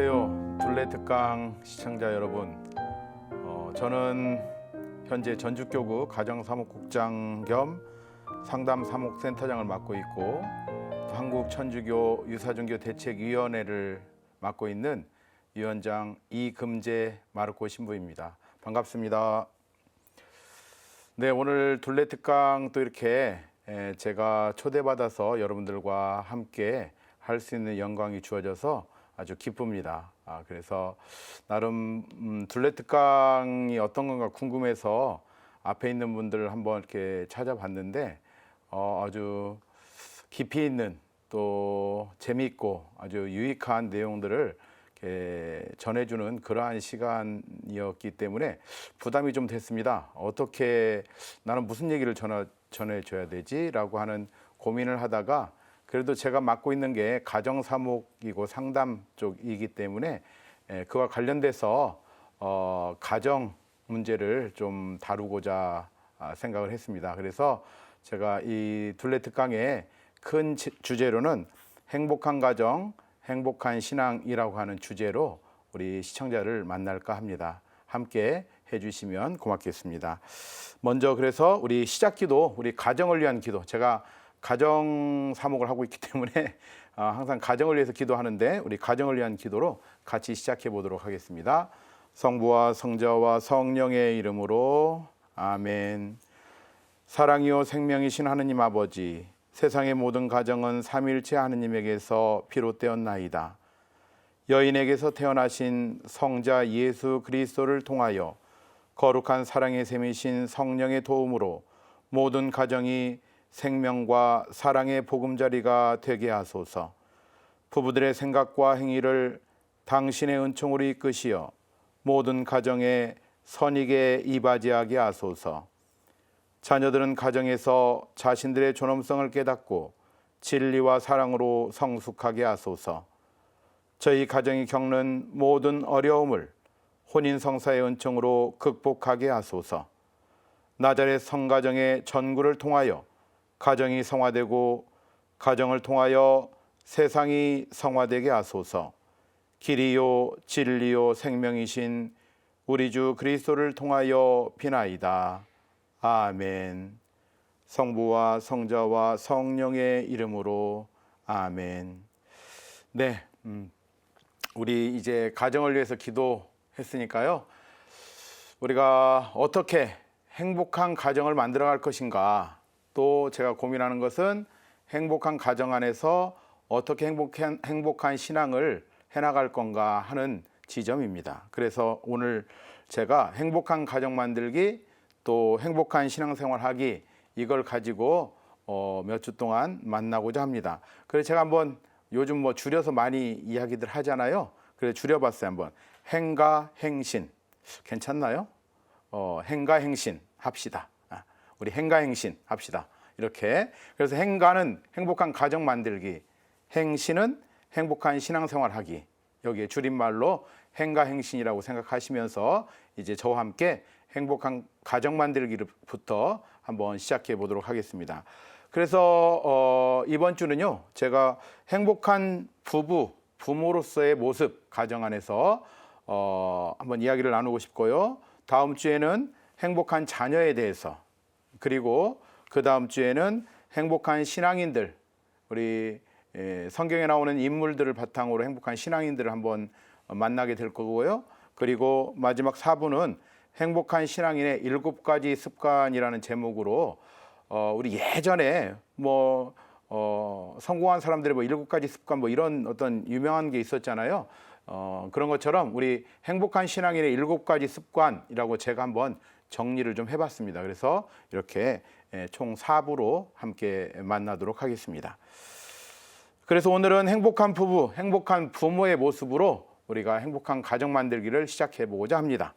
안녕하세요. 둘레특강 시청자 여러분. 저는 현재 전주교구 가정사목국장 겸 상담사목센터장을 맡고 있고, 또 한국천주교 유사종교 대책위원회를 맡고 있는 위원장 이금재 마르코 신부입니다. 반갑습니다. 네, 오늘 둘레특강 또 이렇게 제가 초대받아서 여러분들과 함께 할 수 있는 영광이 주어져서 아주 기쁩니다. 그래서 나름 둘레특강이 어떤 건가 궁금해서 앞에 있는 분들을 한번 이렇게 찾아봤는데 아주 깊이 있는 또 재미있고 아주 유익한 내용들을 이렇게 전해주는 그러한 시간이었기 때문에 부담이 좀 됐습니다. 어떻게 나는 무슨 얘기를 전해줘야 되지라고 하는 고민을 하다가, 그래도 제가 맡고 있는 게 가정사목이고 상담 쪽이기 때문에 그와 관련돼서 가정 문제를 좀 다루고자 생각을 했습니다. 그래서 제가 이 둘레특강의 큰 주제로는 행복한 가정, 행복한 신앙이라고 하는 주제로 우리 시청자를 만날까 합니다. 함께 해주시면 고맙겠습니다. 먼저 그래서 우리 시작기도, 우리 가정을 위한 기도, 제가 가정 사목을 하고 있기 때문에 항상 가정을 위해서 기도하는데, 우리 가정을 위한 기도로 같이 시작해 보도록 하겠습니다. 성부와 성자와 성령의 이름으로 아멘. 사랑이요 생명이신 하느님 아버지, 세상의 모든 가정은 삼위일체 하느님에게서 비롯되었나이다. 여인에게서 태어나신 성자 예수 그리스도를 통하여 거룩한 사랑의 셈이신 성령의 도움으로 모든 가정이 생명과 사랑의 보금자리가 되게 하소서. 부부들의 생각과 행위를 당신의 은총으로 이끄시어 모든 가정에 선익에 이바지하게 하소서. 자녀들은 가정에서 자신들의 존엄성을 깨닫고 진리와 사랑으로 성숙하게 하소서. 저희 가정이 겪는 모든 어려움을 혼인 성사의 은총으로 극복하게 하소서. 나자렛 성가정의 전구를 통하여 가정이 성화되고 가정을 통하여 세상이 성화되게 하소서. 길이요 진리요 생명이신 우리 주 그리스도를 통하여 비나이다. 아멘. 성부와 성자와 성령의 이름으로 아멘. 네, 우리 이제 가정을 위해서 기도했으니까요, 우리가 어떻게 행복한 가정을 만들어갈 것인가, 또 제가 고민하는 것은 행복한 가정 안에서 어떻게 행복한 신앙을 해나갈 건가 하는 지점입니다. 그래서 오늘 제가 행복한 가정 만들기, 또 행복한 신앙생활 하기, 이걸 가지고 몇 주 동안 만나고자 합니다. 그래서 제가 한번 요즘 뭐 줄여서 많이 이야기들 하잖아요. 그래서 줄여봤어요. 한번 행가 행신 괜찮나요? 행가 행신 합시다. 우리 행가 행신 합시다. 이렇게. 그래서 행가는 행복한 가정 만들기, 행신은 행복한 신앙생활 하기, 여기에 줄임말로 행가 행신이라고 생각하시면서 이제 저와 함께 행복한 가정 만들기부터 한번 시작해 보도록 하겠습니다. 그래서 이번 주는요, 제가 행복한 부모로서의 모습, 가정 안에서 한번 이야기를 나누고 싶고요. 다음 주에는 행복한 자녀에 대해서, 그리고 그 다음 주에는 행복한 신앙인들, 우리 성경에 나오는 인물들을 바탕으로 행복한 신앙인들을 한번 만나게 될 거고요. 그리고 마지막 4부는 행복한 신앙인의 7가지 습관이라는 제목으로 우리 예전에 뭐 성공한 사람들의 뭐 7가지 습관 뭐 이런 어떤 유명한 게 있었잖아요. 그런 것처럼 우리 행복한 신앙인의 7가지 습관이라고 제가 한번 정리를 좀 해봤습니다. 그래서 이렇게 총 4부로 함께 만나도록 하겠습니다. 그래서 오늘은 행복한 부부, 행복한 부모의 모습으로 우리가 행복한 가정 만들기를 시작해 보고자 합니다.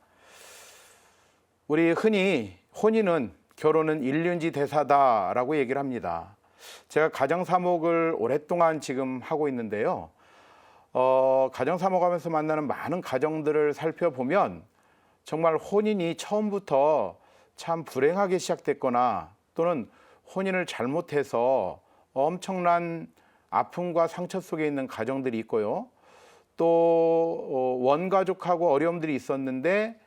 우리 흔히 혼인은, 결혼은 일륜지 대사다라고 얘기를 합니다. 제가 가정사목을 오랫동안 지금 하고 있는데요. 가정사목하면서 만나는 많은 가정들을 살펴보면 정말 혼인이 처음부터 참 불행하게 시작됐거나, 또는 혼인을 잘못해서 엄청난 아픔과 상처 속에 있는 가정들이 있고요. 또 원가족하고 어려움들이 있었는데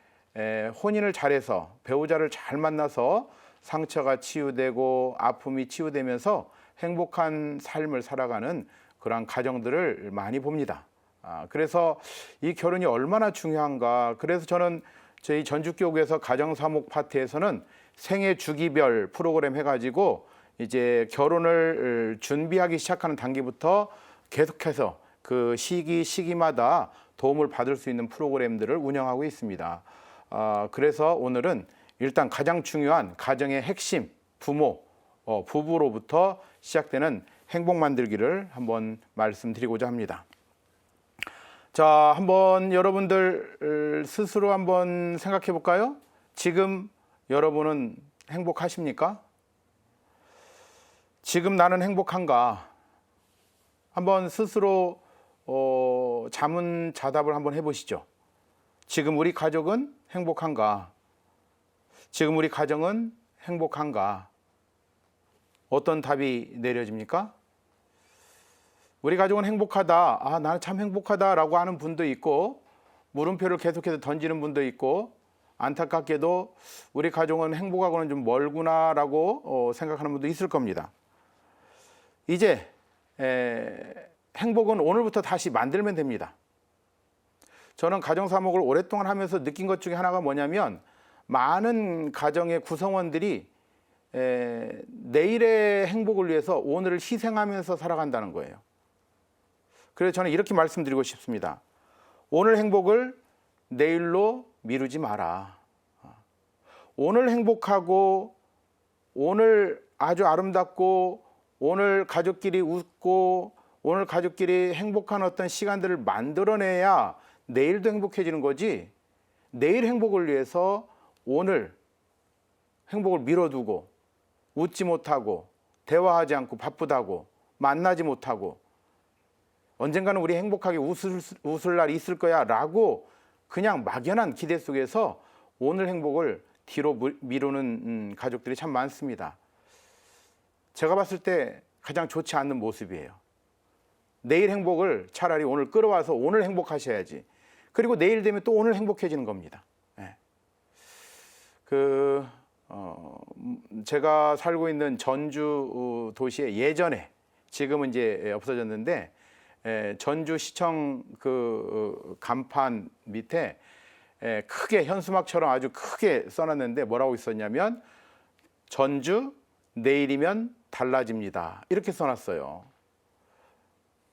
혼인을 잘해서 배우자를 잘 만나서 상처가 치유되고 아픔이 치유되면서 행복한 삶을 살아가는 그러한 가정들을 많이 봅니다. 그래서 이 결혼이 얼마나 중요한가. 그래서 저는 저희 전주교구에서 가정사목 파트에서는 생애 주기별 프로그램 해가지고 이제 결혼을 준비하기 시작하는 단계부터 계속해서 그 시기마다 도움을 받을 수 있는 프로그램들을 운영하고 있습니다. 그래서 오늘은 일단 가장 중요한 가정의 핵심 부모, 부부로부터 시작되는 행복 만들기를 한번 말씀드리고자 합니다. 자, 한번 여러분들 스스로 한번 생각해 볼까요? 지금 여러분은 행복하십니까? 지금 나는 행복한가? 한번 스스로 자문자답을 한번 해보시죠. 지금 우리 가족은 행복한가? 지금 우리 가정은 행복한가? 어떤 답이 내려집니까? 우리 가족은 행복하다. 나는 참 행복하다라고 하는 분도 있고, 물음표를 계속해서 던지는 분도 있고, 안타깝게도 우리 가족은 행복하고는 좀 멀구나라고 생각하는 분도 있을 겁니다. 이제 행복은 오늘부터 다시 만들면 됩니다. 저는 가정사목을 오랫동안 하면서 느낀 것 중에 하나가 뭐냐면, 많은 가정의 구성원들이 내일의 행복을 위해서 오늘을 희생하면서 살아간다는 거예요. 그래서 저는 이렇게 말씀드리고 싶습니다. 오늘 행복을 내일로 미루지 마라. 오늘 행복하고 오늘 아주 아름답고 오늘 가족끼리 웃고 오늘 가족끼리 행복한 어떤 시간들을 만들어내야 내일도 행복해지는 거지, 내일 행복을 위해서 오늘 행복을 미뤄두고 웃지 못하고 대화하지 않고 바쁘다고 만나지 못하고 언젠가는 우리 행복하게 웃을 날이 있을 거야 라고 그냥 막연한 기대 속에서 오늘 행복을 뒤로 미루는 가족들이 참 많습니다. 제가 봤을 때 가장 좋지 않는 모습이에요. 내일 행복을 차라리 오늘 끌어와서 오늘 행복하셔야지. 그리고 내일 되면 또 오늘 행복해지는 겁니다. 제가 살고 있는 전주 도시에 예전에, 지금은 이제 없어졌는데, 전주시청 그 간판 밑에 크게 현수막처럼 아주 크게 써놨는데 뭐라고 있었냐면, 전주 내일이면 달라집니다, 이렇게 써놨어요.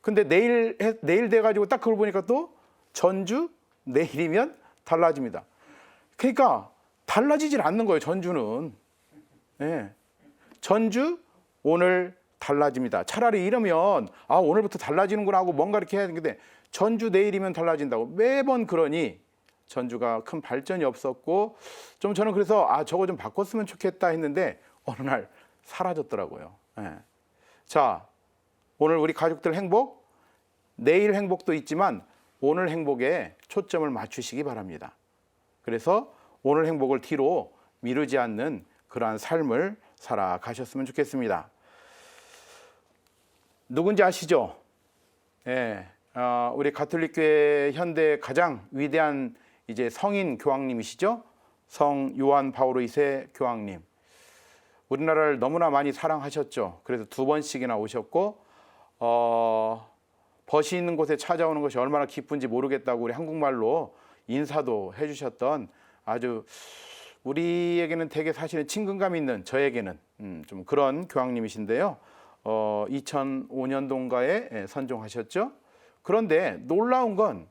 근데 내일 돼가지고 딱 그걸 보니까 또 전주 내일이면 달라집니다. 그러니까 달라지질 않는 거예요, 전주는. 전주 오늘 달라집니다. 차라리 이러면 오늘부터 달라지는구나 하고 뭔가 이렇게 해야 되는데, 전주 내일이면 달라진다고 매번 그러니 전주가 큰 발전이 없었고, 좀 저는 그래서 저거 좀 바꿨으면 좋겠다 했는데 어느 날 사라졌더라고요. 자, 오늘 우리 가족들 행복, 내일 행복도 있지만 오늘 행복에 초점을 맞추시기 바랍니다. 그래서 오늘 행복을 뒤로 미루지 않는 그러한 삶을 살아가셨으면 좋겠습니다. 누군지 아시죠? 우리 가톨릭교회 현대 가장 위대한 이제 성인 교황님이시죠? 성 요한 바오로 2세 교황님. 우리나라를 너무나 많이 사랑하셨죠. 그래서 2번씩이나 오셨고, 벗이 있는 곳에 찾아오는 것이 얼마나 기쁜지 모르겠다고 우리 한국말로 인사도 해주셨던, 아주 우리에게는 되게 사실은 친근감 있는, 저에게는 좀 그런 교황님이신데요. 2005년도인가에 선종하셨죠. 그런데 놀라운 건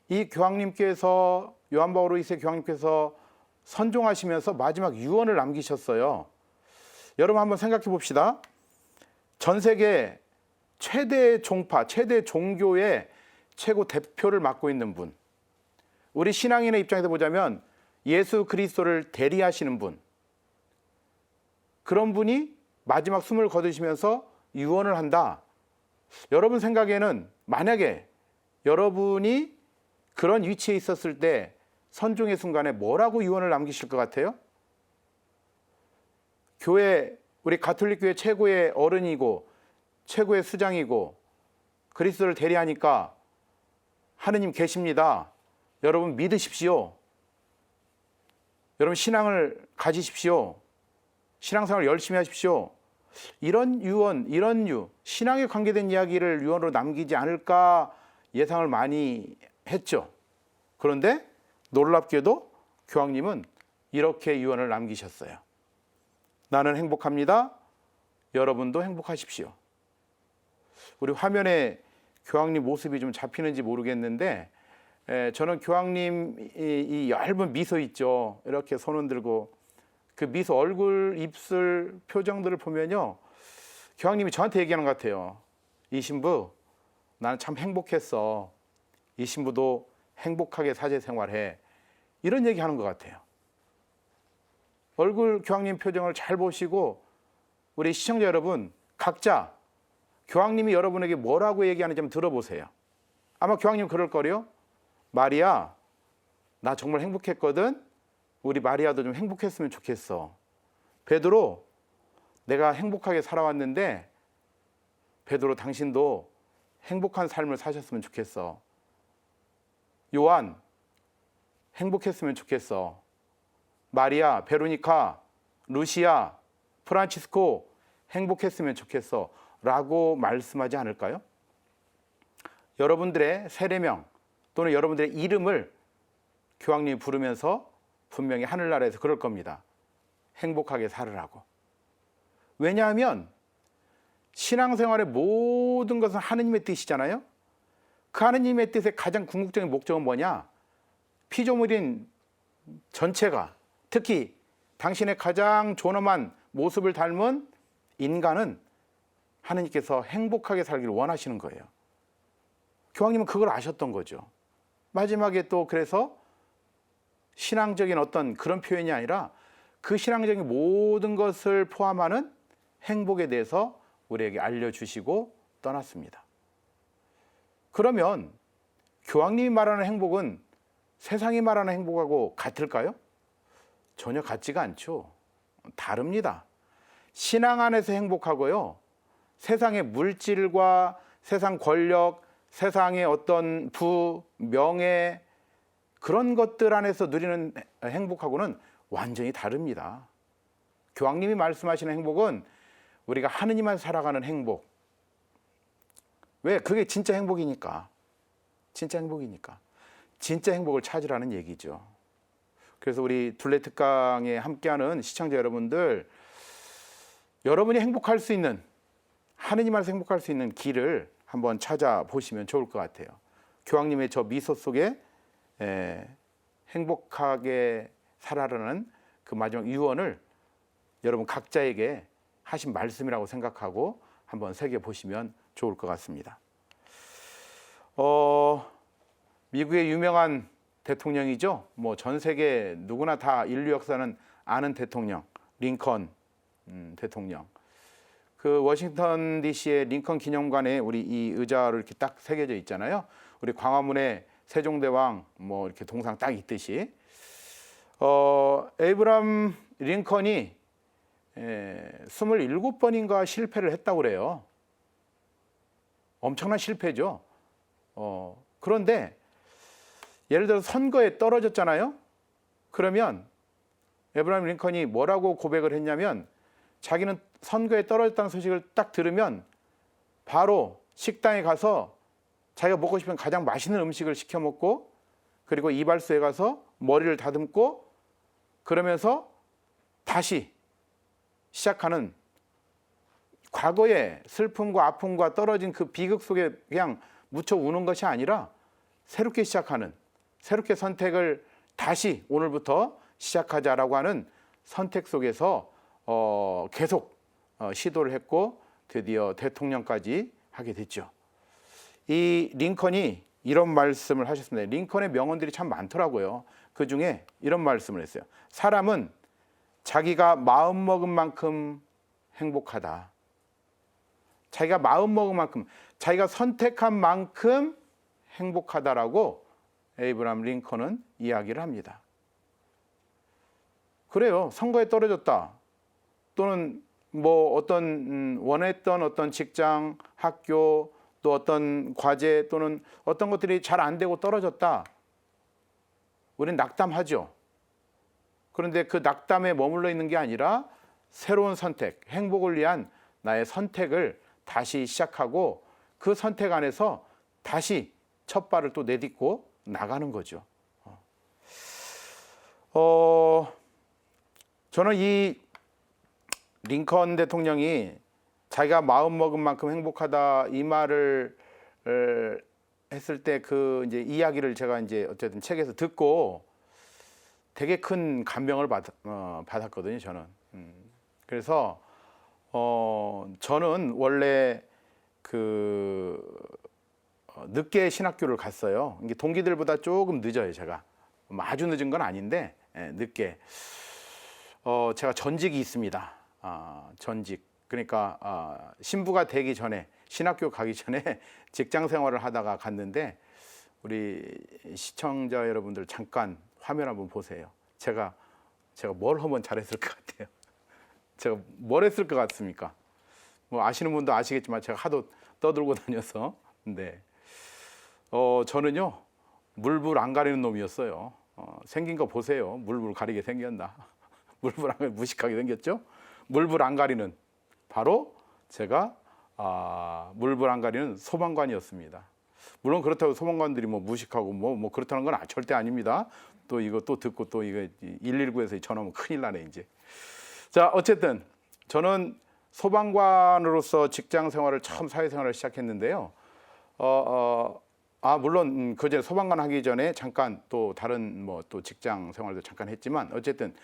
이 교황님께서, 요한 바오로 2세 교황님께서 선종하시면서 마지막 유언을 남기셨어요. 여러분 한번 생각해 봅시다. 전 세계 최대 종파, 최대 종교의 최고 대표를 맡고 있는 분, 우리 신앙인의 입장에서 보자면 예수 그리스도를 대리하시는 분, 그런 분이 마지막 숨을 거두시면서 유언을 한다. 여러분 생각에는 만약에 여러분이 그런 위치에 있었을 때 선종의 순간에 뭐라고 유언을 남기실 것 같아요? 교회, 우리 가톨릭 교회 최고의 어른이고 최고의 수장이고 그리스도를 대리하니까 하느님 계십니다, 여러분 믿으십시오. 여러분 신앙을 가지십시오. 신앙생활 열심히 하십시오. 이런 유언, 이런 신앙에 관계된 이야기를 유언으로 남기지 않을까 예상을 많이 했죠. 그런데 놀랍게도 교황님은 이렇게 유언을 남기셨어요. 나는 행복합니다. 여러분도 행복하십시오. 우리 화면에 교황님 모습이 좀 잡히는지 모르겠는데 저는 교황님 이 얇은 미소 있죠. 이렇게 손 흔들고 그 미소, 얼굴, 입술, 표정들을 보면요. 교황님이 저한테 얘기하는 것 같아요. 이 신부, 나는 참 행복했어. 이 신부도 행복하게 사제 생활해. 이런 얘기하는 것 같아요. 얼굴 교황님 표정을 잘 보시고 우리 시청자 여러분 각자 교황님이 여러분에게 뭐라고 얘기하는지 좀 들어보세요. 아마 교황님 그럴 거요. 마리아, 나 정말 행복했거든. 우리 마리아도 좀 행복했으면 좋겠어. 베드로, 내가 행복하게 살아왔는데 베드로 당신도 행복한 삶을 사셨으면 좋겠어. 요한, 행복했으면 좋겠어. 마리아, 베로니카, 루시아, 프란치스코 행복했으면 좋겠어 라고 말씀하지 않을까요? 여러분들의 세례명 또는 여러분들의 이름을 교황님이 부르면서 분명히 하늘나라에서 그럴 겁니다. 행복하게 살으라고. 왜냐하면 신앙생활의 모든 것은 하느님의 뜻이잖아요. 그 하느님의 뜻의 가장 궁극적인 목적은 뭐냐? 피조물인 전체가, 특히 당신의 가장 존엄한 모습을 닮은 인간은 하느님께서 행복하게 살기를 원하시는 거예요. 교황님은 그걸 아셨던 거죠. 마지막에 또 그래서 신앙적인 어떤 그런 표현이 아니라 그 신앙적인 모든 것을 포함하는 행복에 대해서 우리에게 알려주시고 떠났습니다. 그러면 교황님이 말하는 행복은 세상이 말하는 행복하고 같을까요? 전혀 같지가 않죠. 다릅니다. 신앙 안에서 행복하고요. 세상의 물질과 세상 권력, 세상의 어떤 부, 명예 그런 것들 안에서 누리는 행복하고는 완전히 다릅니다. 교황님이 말씀하시는 행복은 우리가 하느님 안에서 살아가는 행복. 왜? 그게 진짜 행복이니까. 진짜 행복이니까. 진짜 행복을 찾으라는 얘기죠. 그래서 우리 둘레 특강에 함께하는 시청자 여러분들, 여러분이 행복할 수 있는, 하느님 안에서 행복할 수 있는 길을 한번 찾아보시면 좋을 것 같아요. 교황님의 저 미소 속에 행복하게 살아라는 그 마지막 유언을 여러분 각자에게 하신 말씀이라고 생각하고 한번 새겨보시면 좋을 것 같습니다. 미국의 유명한 대통령이죠. 뭐 전 세계 누구나 다 인류 역사는 아는 대통령, 링컨 대통령. 그 워싱턴 DC의 링컨 기념관에 우리 이 의자로 이렇게 딱 새겨져 있잖아요. 우리 광화문에 세종대왕 뭐 이렇게 동상 딱 있듯이 에이브람 링컨이 27번인가 실패를 했다고 그래요. 엄청난 실패죠. 그런데 예를 들어서 선거에 떨어졌잖아요. 그러면 에이브람 링컨이 뭐라고 고백을 했냐면 자기는 선거에 떨어졌다는 소식을 딱 들으면 바로 식당에 가서 자기가 먹고 싶은 가장 맛있는 음식을 시켜 먹고 그리고 이발소에 가서 머리를 다듬고 그러면서 다시 시작하는 과거의 슬픔과 아픔과 떨어진 그 비극 속에 그냥 묻혀 우는 것이 아니라 새롭게 시작하는, 새롭게 선택을 다시 오늘부터 시작하자라고 하는 선택 속에서 계속 시도를 했고 드디어 대통령까지 하게 됐죠. 이 링컨이 이런 말씀을 하셨습니다. 링컨의 명언들이 참 많더라고요. 그 중에 이런 말씀을 했어요. 사람은 자기가 마음먹은 만큼 행복하다. 자기가 마음먹은 만큼, 자기가 선택한 만큼 행복하다라고 에이브람 링컨은 이야기를 합니다. 그래요. 선거에 떨어졌다. 또는 뭐 어떤 원했던 어떤 직장, 학교, 또 어떤 과제 또는 어떤 것들이 잘 안 되고 떨어졌다. 우리는 낙담하죠. 그런데 그 낙담에 머물러 있는 게 아니라 새로운 선택, 행복을 위한 나의 선택을 다시 시작하고 그 선택 안에서 다시 첫 발을 또 내딛고 나가는 거죠. 저는 이 링컨 대통령이 자기가 마음 먹은 만큼 행복하다 이 말을 했을 때 그 이제 이야기를 제가 이제 어쨌든 책에서 듣고 되게 큰 감명을 받았거든요. 저는. 그래서 저는 원래 늦게 신학교를 갔어요. 이게 동기들보다 조금 늦어요. 제가 아주 늦은 건 아닌데 늦게. 제가 전직이 있습니다. 전직. 그러니까 신부가 되기 전에 신학교 가기 전에 직장 생활을 하다가 갔는데 우리 시청자 여러분들 잠깐 화면 한번 보세요. 제가 뭘 하면 잘했을 것 같아요. 제가 뭘 했을 것 같습니까? 뭐 아시는 분도 아시겠지만 제가 하도 떠들고 다녀서. 근데 저는요 물불 안 가리는 놈이었어요. 생긴 거 보세요. 물불 가리게 생겼나? 물불 안 가리게 무식하게 생겼죠? 물불 안 가리는 바로 제가 물불 안 가리는 소방관이었습니다. 물론 그렇다고 소방관들이 뭐 무식하고 뭐 그렇다는 건 절대 아닙니다. 또 이거 또 듣고 또 이거 119에서 전화하면 큰일 나네 이제. 자, 어쨌든 저는 소방관으로서 직장 생활을 처음 사회생활을 시작했는데요. 물론 그전에 소방관 하기 전에 잠깐 또 다른 뭐 또 직장 생활도 잠깐 했지만 어쨌든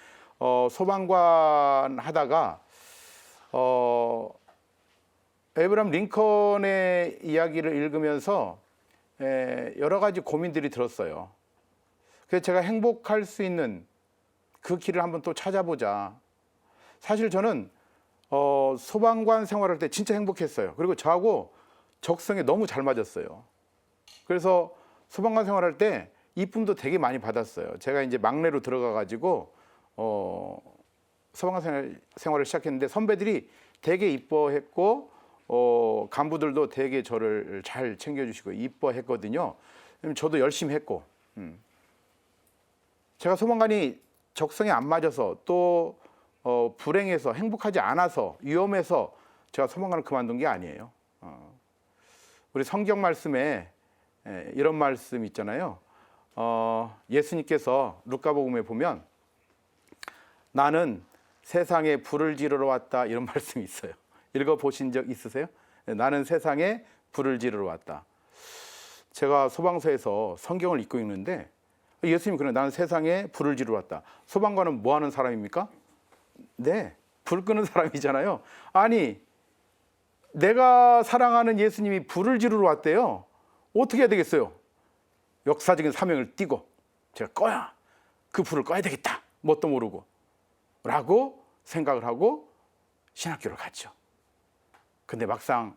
소방관 하다가 에이브람 링컨의 이야기를 읽으면서 여러 가지 고민들이 들었어요. 그래서 제가 행복할 수 있는 그 길을 한번 또 찾아보자. 사실 저는 소방관 생활할 때 진짜 행복했어요. 그리고 저하고 적성에 너무 잘 맞았어요. 그래서 소방관 생활할 때 이쁨도 되게 많이 받았어요. 제가 이제 막내로 들어가 가지고 소방관 생활을 시작했는데 선배들이 되게 이뻐했고 간부들도 되게 저를 잘 챙겨주시고 이뻐했거든요. 저도 열심히 했고 제가 소방관이 적성에 안 맞아서 또 불행해서 행복하지 않아서 위험해서 제가 소방관을 그만둔 게 아니에요. 우리 성경 말씀에 이런 말씀 있잖아요. 예수님께서 루카복음에 보면 나는 세상에 불을 지르러 왔다 이런 말씀이 있어요. 읽어보신 적 있으세요? 나는 세상에 불을 지르러 왔다. 제가 소방서에서 성경을 읽고 있는데 예수님이 그래 나는 세상에 불을 지르러 왔다. 소방관은 뭐 하는 사람입니까? 네, 불 끄는 사람이잖아요. 아니 내가 사랑하는 예수님이 불을 지르러 왔대요. 어떻게 해야 되겠어요? 역사적인 사명을 띠고 제가 그 불을 꺼야 되겠다. 뭣도 모르고 라고 생각을 하고 신학교를 갔죠. 근데 막상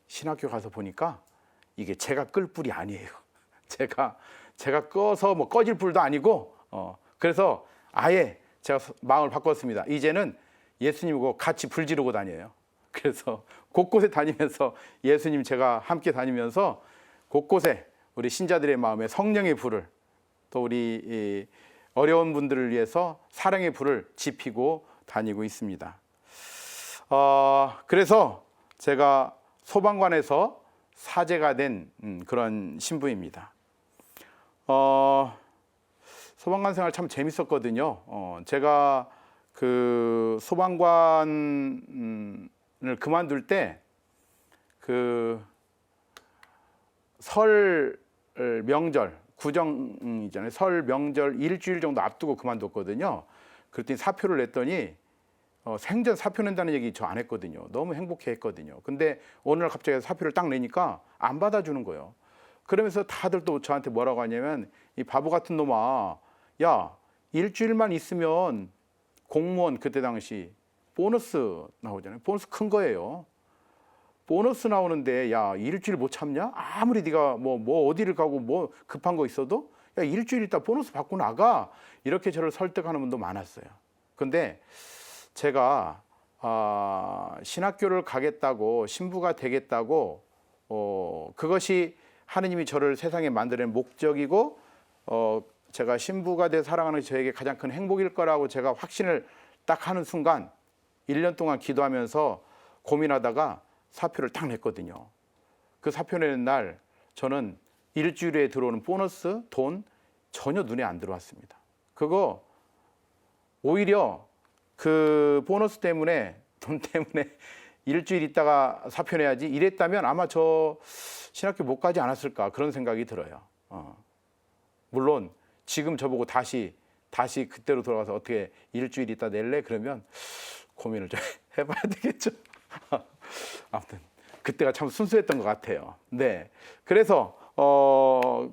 신학교 가서 보니까 이게 제가 끌 불이 아니에요. 제가 꺼서 뭐 꺼질 불도 아니고 그래서 아예 제가 마음을 바꿨습니다. 이제는 예수님하고 같이 불 지르고 다녀요. 그래서 곳곳에 다니면서 예수님 제가 함께 다니면서 곳곳에 우리 신자들의 마음에 성령의 불을 또 우리 어려운 분들을 위해서 사랑의 불을 지피고 다니고 있습니다. 그래서 제가 소방관에서 사제가 된 그런 신부입니다. 소방관 생활 참 재밌었거든요. 제가 그 소방관을 그만둘 때 설 명절 구정이잖아요. 설 명절 일주일 정도 앞두고 그만뒀거든요. 그랬더니 사표를 냈더니 생전 사표 낸다는 얘기 저 안 했거든요. 너무 행복해했거든요. 근데 어느 날 갑자기 사표를 딱 내니까 안 받아주는 거예요. 그러면서 다들 또 저한테 뭐라고 하냐면 이 바보 같은 놈아, 야 일주일만 있으면 공무원 그때 당시 보너스 나오잖아요. 보너스 큰 거예요. 보너스 나오는데 야 일주일 못 참냐? 아무리 네가 뭐 어디를 가고 뭐 급한 거 있어도 야 일주일 있다 보너스 받고 나가 이렇게 저를 설득하는 분도 많았어요. 근데 제가 신학교를 가겠다고 신부가 되겠다고 그것이 하느님이 저를 세상에 만드는 목적이고 제가 신부가 돼 살아가는 게 저에게 가장 큰 행복일 거라고 제가 확신을 딱 하는 순간 1년 동안 기도하면서 고민하다가 사표를 딱 냈거든요. 그 사표 내는 날 저는 일주일에 들어오는 보너스, 돈 전혀 눈에 안 들어왔습니다. 그거 오히려 그 보너스 때문에, 돈 때문에 일주일 있다가 사표 내야지 이랬다면 아마 저 신학교 못 가지 않았을까 그런 생각이 들어요. 물론 지금 저보고 다시 그때로 돌아가서 어떻게 일주일 있다 낼래? 그러면 고민을 좀 해봐야 되겠죠. 아무튼 그때가 참 순수했던 것 같아요. 네, 그래서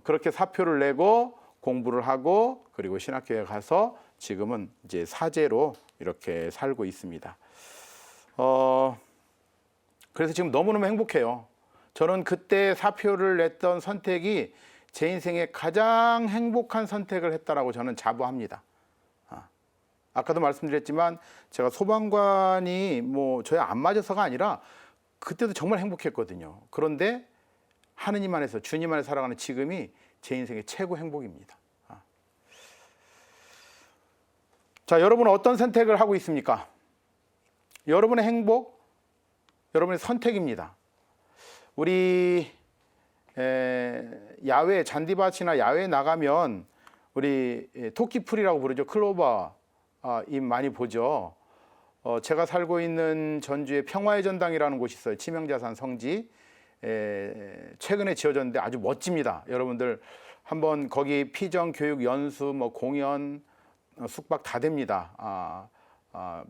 그렇게 사표를 내고 공부를 하고 그리고 신학교에 가서 지금은 이제 사제로 이렇게 살고 있습니다. 그래서 지금 너무너무 행복해요. 저는 그때 사표를 냈던 선택이 제 인생의 가장 행복한 선택을 했다라고 저는 자부합니다. 아까도 말씀드렸지만 제가 소방관이 뭐 저에 안 맞아서가 아니라 그때도 정말 행복했거든요. 그런데 하느님 안에서 주님 안에 살아가는 지금이 제 인생의 최고 행복입니다. 자, 여러분은 어떤 선택을 하고 있습니까? 여러분의 행복, 여러분의 선택입니다. 우리 야외 잔디밭이나 야외에 나가면 우리 토끼풀이라고 부르죠. 클로버 잎 많이 보죠. 제가 살고 있는 전주에 평화의 전당이라는 곳이 있어요. 치명자산 성지. 최근에 지어졌는데 아주 멋집니다. 여러분들 한번 거기 피정 교육 연수, 뭐 공연, 숙박 다 됩니다.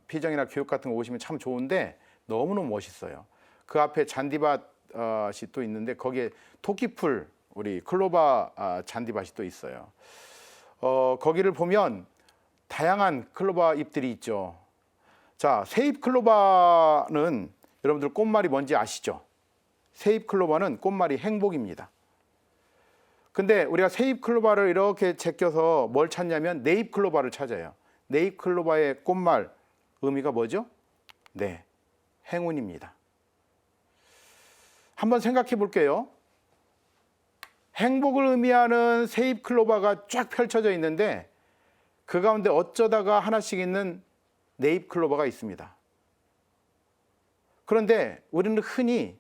피정이나 교육 같은 거 오시면 참 좋은데 너무너무 멋있어요. 그 앞에 잔디밭이 또 있는데 거기에 토끼풀, 우리 클로바 잔디밭이 또 있어요. 거기를 보면 다양한 클로바 잎들이 있죠. 자, 새잎 클로바는 여러분들 꽃말이 뭔지 아시죠? 새잎 클로바는 꽃말이 행복입니다. 근데 우리가 새잎 클로바를 이렇게 제껴서 뭘 찾냐면 네잎 클로바를 찾아요. 네잎 클로바의 꽃말 의미가 뭐죠? 네, 행운입니다. 한번 생각해 볼게요. 행복을 의미하는 새잎 클로바가 쫙 펼쳐져 있는데 그 가운데 어쩌다가 하나씩 있는 네잎 클로바가 있습니다. 그런데 우리는 흔히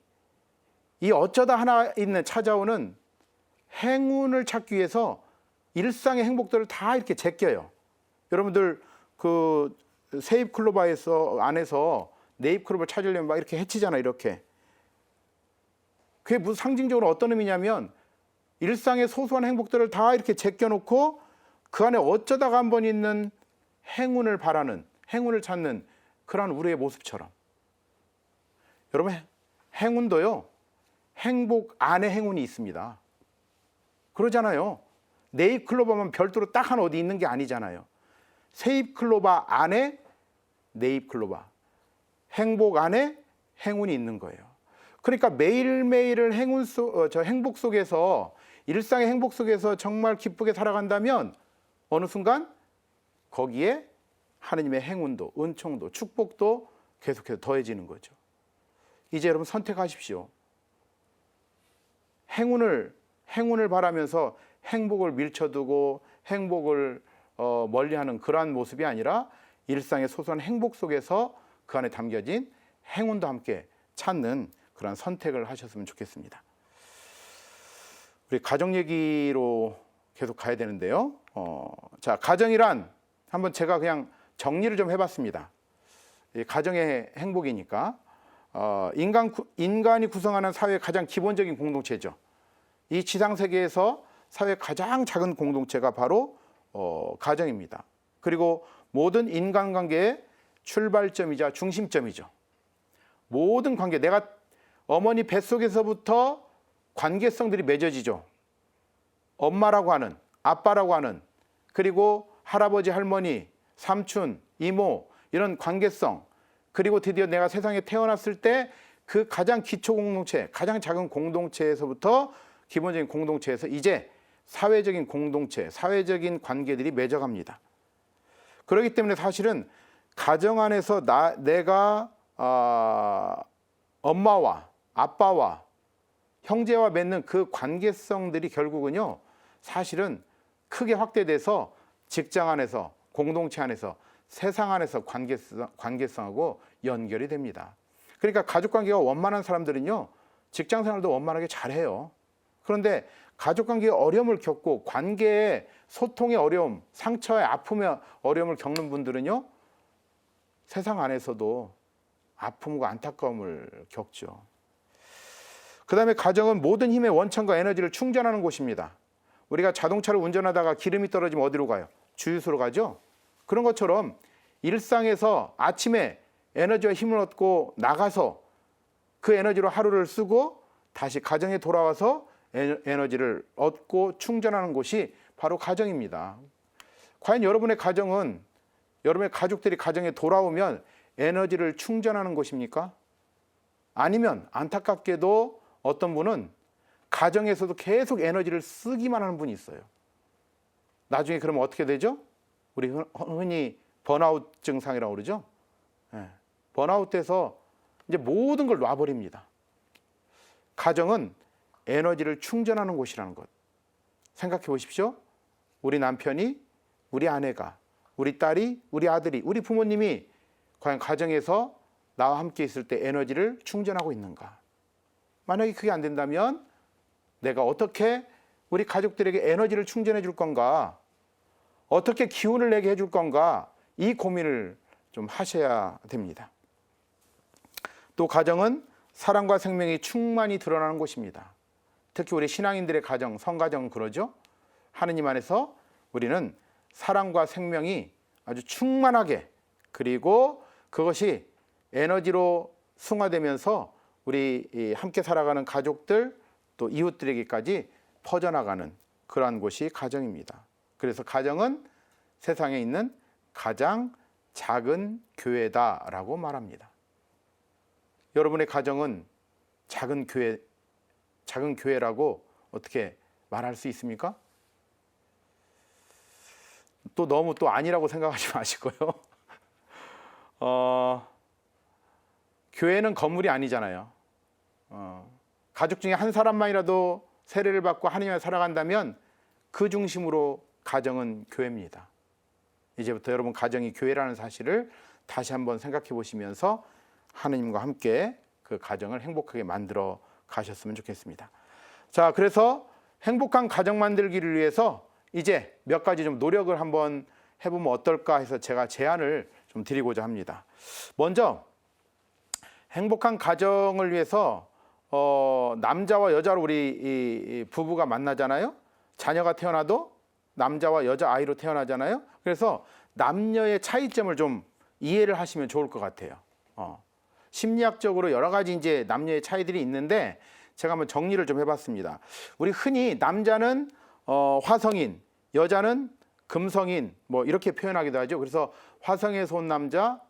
이 어쩌다 하나 있는 찾아오는 행운을 찾기 위해서 일상의 행복들을 다 이렇게 제껴요. 여러분들 그 새잎 클로바에서 안에서 네잎 클로바를 찾으려면 막 이렇게 해치잖아요. 이렇게. 그게 무슨 상징적으로 어떤 의미냐면 일상의 소소한 행복들을 다 이렇게 제껴놓고 그 안에 어쩌다가 한번 있는 행운을 바라는, 행운을 찾는 그러한 우리의 모습처럼. 여러분, 행운도요, 행복 안에 행운이 있습니다. 그러잖아요. 네잎 클로바만 별도로 딱 하나 어디 있는 게 아니잖아요. 새잎 클로바 안에 네잎 클로바, 행복 안에 행운이 있는 거예요. 그러니까 매일매일을 행복 속에서, 일상의 행복 속에서 정말 기쁘게 살아간다면 어느 순간 거기에 하느님의 행운도, 은총도, 축복도 계속해서 더해지는 거죠. 이제 여러분 선택하십시오. 행운을 바라면서 행복을 밀쳐두고 행복을 멀리하는 그러한 모습이 아니라 일상의 소소한 행복 속에서 그 안에 담겨진 행운도 함께 찾는 그런 선택을 하셨으면 좋겠습니다. 우리 가정 얘기로 계속 가야 되는데요. 자, 가정이란 한번 제가 그냥 정리를 좀 해봤습니다. 가정의 행복이니까 인간이 구성하는 사회의 가장 기본적인 공동체죠. 이 지상 세계에서 사회의 가장 작은 공동체가 바로 가정입니다. 그리고 모든 인간관계의 출발점이자 중심점이죠. 모든 관계, 내가 어머니 뱃속에서부터 관계성들이 맺어지죠. 엄마라고 하는, 아빠라고 하는, 그리고 할아버지, 할머니, 삼촌, 이모, 이런 관계성, 그리고 드디어 내가 세상에 태어났을 때 그 가장 기초 공동체, 가장 작은 공동체에서부터 기본적인 공동체에서 이제 사회적인 공동체, 사회적인 관계들이 맺어갑니다. 그렇기 때문에 사실은 가정 안에서 내가 엄마와 아빠와 형제와 맺는 그 관계성들이 결국은요, 사실은 크게 확대돼서 직장 안에서, 공동체 안에서, 세상 안에서 관계성하고 연결이 됩니다. 그러니까 가족관계가 원만한 사람들은요, 직장생활도 원만하게 잘해요. 그런데 가족관계에 어려움을 겪고 관계의 소통의 어려움, 상처의 아픔의 어려움을 겪는 분들은요, 세상 안에서도 아픔과 안타까움을 겪죠. 그 다음에 가정은 모든 힘의 원천과 에너지를 충전하는 곳입니다. 우리가 자동차를 운전하다가 기름이 떨어지면 어디로 가요? 주유소로 가죠. 그런 것처럼 일상에서 아침에 에너지와 힘을 얻고 나가서 그 에너지로 하루를 쓰고 다시 가정에 돌아와서 에너지를 얻고 충전하는 곳이 바로 가정입니다. 과연 여러분의 가정은, 여러분의 가족들이 가정에 돌아오면 에너지를 충전하는 곳입니까? 아니면 안타깝게도 어떤 분은 가정에서도 계속 에너지를 쓰기만 하는 분이 있어요. 나중에 그러면 어떻게 되죠? 우리 흔히 번아웃 증상이라고 그러죠. 번아웃 돼서 이제 모든 걸 놔버립니다. 가정은 에너지를 충전하는 곳이라는 것. 생각해 보십시오. 우리 남편이, 우리 아내가, 우리 딸이, 우리 아들이, 우리 부모님이 과연 가정에서 나와 함께 있을 때 에너지를 충전하고 있는가? 만약에 그게 안 된다면 내가 어떻게 우리 가족들에게 에너지를 충전해 줄 건가? 어떻게 기운을 내게 해줄 건가? 이 고민을 좀 하셔야 됩니다. 또 가정은 사랑과 생명이 충만히 드러나는 곳입니다. 특히 우리 신앙인들의 가정, 성가정은 그러죠. 하느님 안에서 우리는 사랑과 생명이 아주 충만하게, 그리고 그것이 에너지로 승화되면서 우리 함께 살아가는 가족들, 또 이웃들에게까지 퍼져나가는 그러한 곳이 가정입니다. 그래서 가정은 세상에 있는 가장 작은 교회다라고 말합니다. 여러분의 가정은 작은 교회라고 어떻게 말할 수 있습니까? 또 너무 또 아니라고 생각하지 마시고요. 교회는 건물이 아니잖아요. 가족 중에 한 사람만이라도 세례를 받고 하나님을 살아간다면 그 중심으로 가정은 교회입니다. 이제부터 여러분 가정이 교회라는 사실을 다시 한번 생각해 보시면서 하나님과 함께 그 가정을 행복하게 만들어 가셨으면 좋겠습니다. 자, 그래서 행복한 가정 만들기를 위해서 이제 몇 가지 좀 노력을 한번 해보면 어떨까 해서 제가 제안을 좀 드리고자 합니다. 먼저 행복한 가정을 위해서 남자와 여자로 우리 부부가 만나잖아요. 자녀가 태어나도 남자와 여자 아이로 태어나잖아요. 그래서 남녀의 차이점을 좀 이해를 하시면 좋을 것 같아요. 심리학적으로 여러 가지 이제 남녀의 차이들이 있는데 제가 한번 정리를 좀 해봤습니다. 우리 흔히 남자는 화성인, 여자는 금성인, 뭐 이렇게 표현하기도 하죠. 그래서 화성에서 온 남자,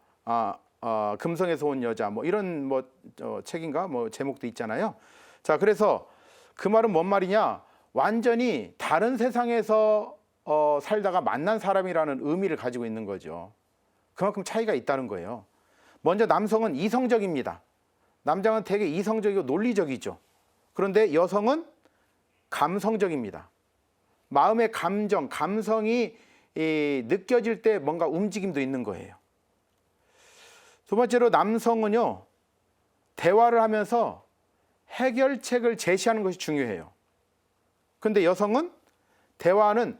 금성에서 온 여자, 뭐 이런 책인가 뭐 제목도 있잖아요. 자, 그래서 그 말은 뭔 말이냐? 완전히 다른 세상에서 살다가 만난 사람이라는 의미를 가지고 있는 거죠. 그만큼 차이가 있다는 거예요. 먼저 남성은 이성적입니다. 남자는 되게 이성적이고 논리적이죠. 그런데 여성은 감성적입니다. 마음의 감성이 느껴질 때 뭔가 움직임도 있는 거예요. 두 번째로 남성은요, 대화를 하면서 해결책을 제시하는 것이 중요해요. 근데 여성은 대화하는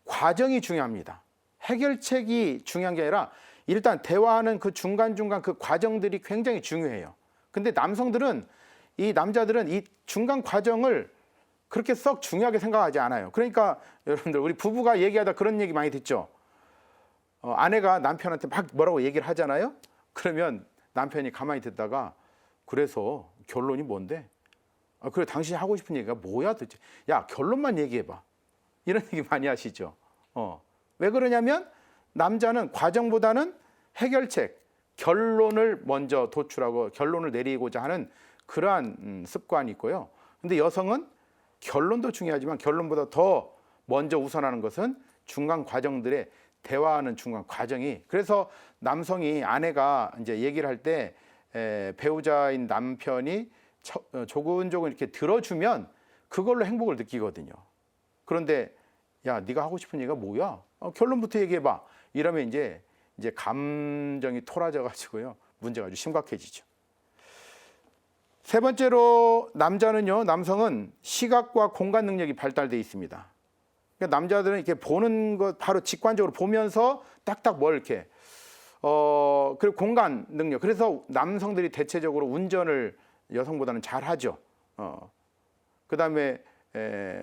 과정이 중요합니다. 해결책이 중요한 게 아니라 일단 대화하는 그 중간중간 그 과정들이 굉장히 중요해요. 근데 남자들은 이 중간 과정을 그렇게 썩 중요하게 생각하지 않아요. 그러니까 여러분들 우리 부부가 얘기하다 그런 얘기 많이 듣죠. 아내가 남편한테 막 뭐라고 얘기를 하잖아요. 그러면 남편이 가만히 듣다가 그래서 결론이 뭔데? 그래 당신이 하고 싶은 얘기가 뭐야 도대체? 야 결론만 얘기해봐. 이런 얘기 많이 하시죠. 왜 그러냐면 남자는 과정보다는 해결책, 결론을 먼저 도출하고 결론을 내리고자 하는 그러한 습관이 있고요. 근데 여성은 결론도 중요하지만 결론보다 더 먼저 우선하는 것은 중간 과정들의 대화하는 중간 과정이. 그래서 남성이 아내가 이제 얘기를 할 때 배우자인 남편이 조근조근 이렇게 들어주면 그걸로 행복을 느끼거든요. 그런데 야, 네가 하고 싶은 얘기가 뭐야? 결론부터 얘기해봐. 이러면 이제 감정이 토라져 가지고요, 문제가 아주 심각해지죠. 세 번째로 남성은 시각과 공간 능력이 발달돼 있습니다. 그러니까 남자들은 이렇게 보는 것 바로 직관적으로 보면서 딱딱 뭘 이렇게 그리고 공간 능력. 그래서 남성들이 대체적으로 운전을 여성보다는 잘 하죠. 그다음에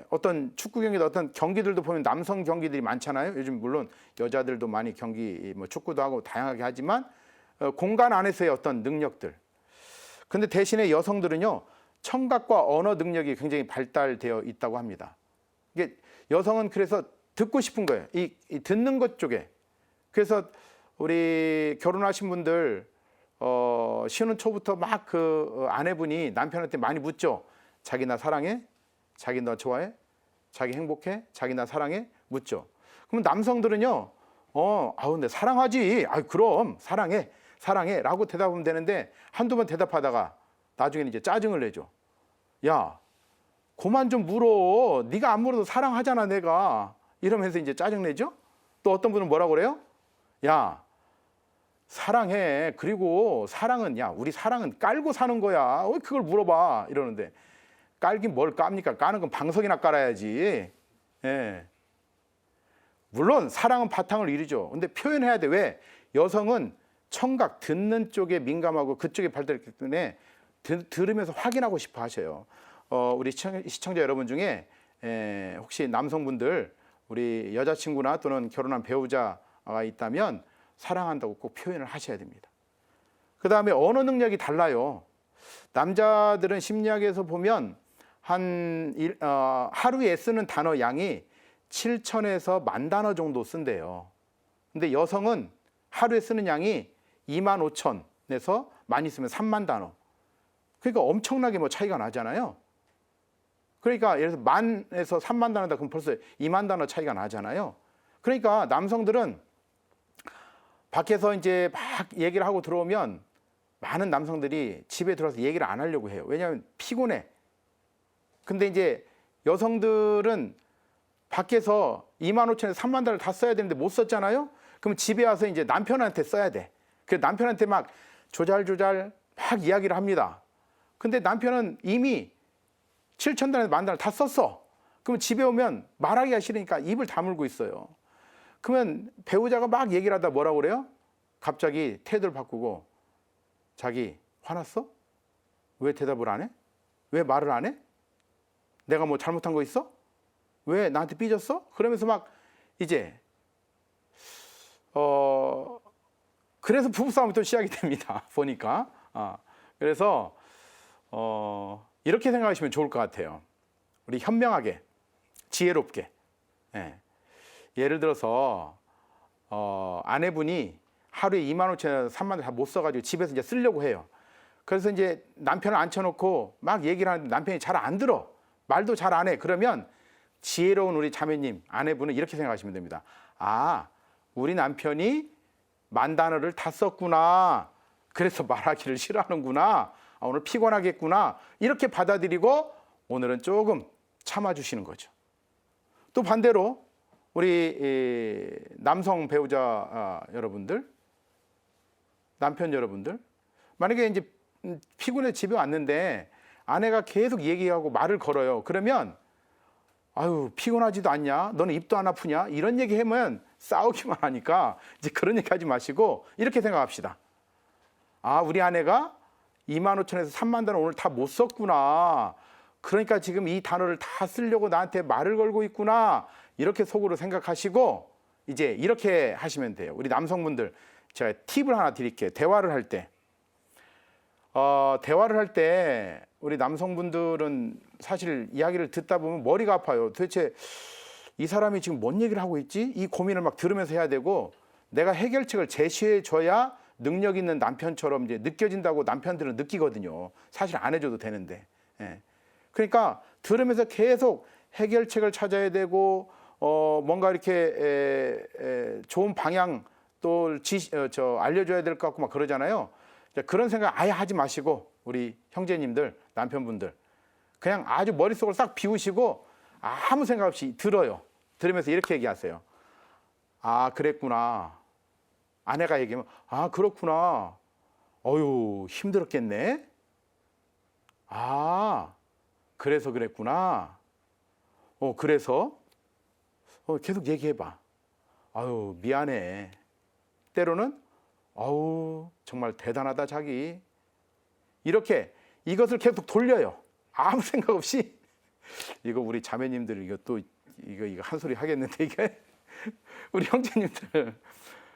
어떤 축구 경기도 어떤 경기들도 보면 남성 경기들이 많잖아요. 요즘 물론 여자들도 많이 경기 뭐 축구도 하고 다양하게 하지만 공간 안에서의 어떤 능력들. 근데 대신에 여성들은요, 청각과 언어 능력이 굉장히 발달되어 있다고 합니다. 이게 여성은 그래서 듣고 싶은 거예요. 이 듣는 것 쪽에. 그래서 우리 결혼하신 분들 신혼 초부터 막 그 아내분이 남편한테 많이 묻죠. 자기 나 사랑해? 자기 너 좋아해? 자기 행복해? 자기 나 사랑해? 묻죠. 그럼 남성들은요, 근데 사랑하지. 그럼 사랑해 라고 대답하면 되는데 한두 번 대답하다가 나중에는 이제 짜증을 내죠. 야, 그만 좀 물어. 네가 안 물어도 사랑하잖아 내가. 이러면서 이제 짜증 내죠. 또 어떤 분은 뭐라고 그래요? 야, 사랑해. 그리고 사랑은, 야, 우리 사랑은 깔고 사는 거야. 왜 그걸 물어봐. 이러는데, 깔긴 뭘 깝니까? 까는 건 방석이나 깔아야지. 예. 물론 사랑은 바탕을 이루죠. 근데 표현해야 돼. 왜? 여성은 청각, 듣는 쪽에 민감하고 그쪽에 발달했기 때문에 들으면서 확인하고 싶어 하셔요. 우리 시청자 여러분 중에 혹시 남성분들 우리 여자친구나 또는 결혼한 배우자가 있다면 사랑한다고 꼭 표현을 하셔야 됩니다. 그 다음에 언어 능력이 달라요. 남자들은 심리학에서 보면 하루에 쓰는 단어 양이 7,000에서 10,000단어 정도 쓴대요. 근데 여성은 하루에 쓰는 양이 25,000에서 많이 쓰면 30,000단어. 그러니까 엄청나게 뭐 차이가 나잖아요. 그러니까 예를 들어서 10,000에서 30,000단어다 그럼 벌써 20,000단어 차이가 나잖아요. 그러니까 남성들은 밖에서 이제 막 얘기를 하고 들어오면 많은 남성들이 집에 들어와서 얘기를 안 하려고 해요. 왜냐하면 피곤해. 근데 이제 여성들은 밖에서 25,000에서 30,000단어를 다 써야 되는데 못 썼잖아요. 그럼 집에 와서 이제 남편한테 써야 돼. 그래서 남편한테 막 조잘조잘 막 이야기를 합니다. 근데 남편은 이미 7,000단에서 10,000단을 다 썼어. 그럼 집에 오면 말하기가 싫으니까 입을 다물고 있어요. 그러면 배우자가 막 얘기를 하다 뭐라고 그래요? 갑자기 태도를 바꾸고, 자기 화났어? 왜 대답을 안 해? 왜 말을 안 해? 내가 뭐 잘못한 거 있어? 왜 나한테 삐졌어? 그러면서 막 이제 그래서 부부싸움이 또 시작이 됩니다. 보니까. 그래서 이렇게 생각하시면 좋을 것 같아요. 우리 현명하게, 지혜롭게. 예를 들어서 아내분이 하루에 25,000에서 30,000원 다 못 써가지고 집에서 이제 쓰려고 해요. 그래서 이제 남편을 앉혀놓고 막 얘기를 하는데 남편이 잘 안 들어. 말도 잘 안 해. 그러면 지혜로운 우리 자매님, 아내분은 이렇게 생각하시면 됩니다. 우리 남편이 10,000단어를 다 썼구나. 그래서 말하기를 싫어하는구나. 오늘 피곤하겠구나. 이렇게 받아들이고 오늘은 조금 참아주시는 거죠. 또 반대로 우리 남성 배우자 여러분들, 남편 여러분들, 만약에 이제 피곤해 집에 왔는데 아내가 계속 얘기하고 말을 걸어요. 그러면 피곤하지도 않냐? 너는 입도 안 아프냐? 이런 얘기 하면 싸우기만 하니까 이제 그런 얘기 하지 마시고 이렇게 생각합시다. 우리 아내가 25,000에서 30,000단어 오늘 다 못 썼구나. 그러니까 지금 이 단어를 다 쓰려고 나한테 말을 걸고 있구나. 이렇게 속으로 생각하시고 이제 이렇게 하시면 돼요. 우리 남성분들 제가 팁을 하나 드릴게요. 대화를 할 때 우리 남성분들은 사실 이야기를 듣다 보면 머리가 아파요. 도대체 이 사람이 지금 뭔 얘기를 하고 있지? 이 고민을 막 들으면서 해야 되고 내가 해결책을 제시해 줘야 능력 있는 남편처럼 이제 느껴진다고 남편들은 느끼거든요. 사실 안 해줘도 되는데. 그러니까 들으면서 계속 해결책을 찾아야 되고 뭔가 이렇게 좋은 방향 또 알려줘야 될 것 같고 막 그러잖아요. 그런 생각 아예 하지 마시고 우리 형제님들, 남편분들 그냥 아주 머릿속을 싹 비우시고 아무 생각 없이 들어요. 들으면서 이렇게 얘기하세요. 아, 그랬구나. 아내가 얘기하면 아, 그렇구나. 어휴, 힘들었겠네. 아, 그래서 그랬구나. 그래서 계속 얘기해봐. 아유, 미안해. 때로는 아우, 정말 대단하다 자기. 이렇게 이것을 계속 돌려요. 아무 생각 없이. 이거 우리 자매님들 이거 또 이거 한 소리 하겠는데 이게 우리 형제님들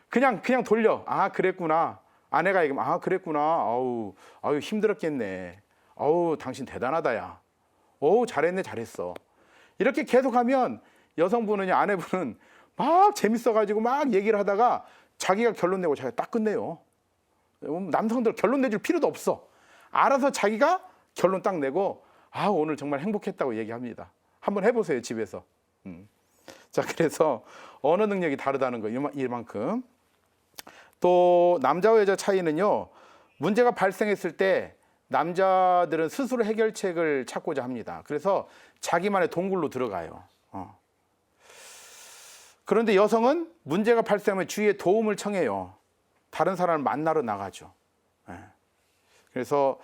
그냥 돌려. 아, 그랬구나. 아내가 얘기하면 아, 그랬구나. 아유 힘들었겠네. 아우, 당신 대단하다야. 어우, 잘했어. 이렇게 계속하면 여성분은 아내분은 막 재밌어가지고 막 얘기를 하다가 자기가 결론 내고 자기가 딱 끝내요. 남성들 결론 내줄 필요도 없어. 알아서 자기가 결론 딱 내고 아, 오늘 정말 행복했다고 얘기합니다. 한번 해보세요, 집에서. 자, 그래서 언어 능력이 다르다는 거 이만큼. 또 남자와 여자 차이는요, 문제가 발생했을 때 남자들은 스스로 해결책을 찾고자 합니다. 그래서 자기만의 동굴로 들어가요. 그런데 여성은 문제가 발생하면 주위에 도움을 청해요. 다른 사람을 만나러 나가죠. 그래서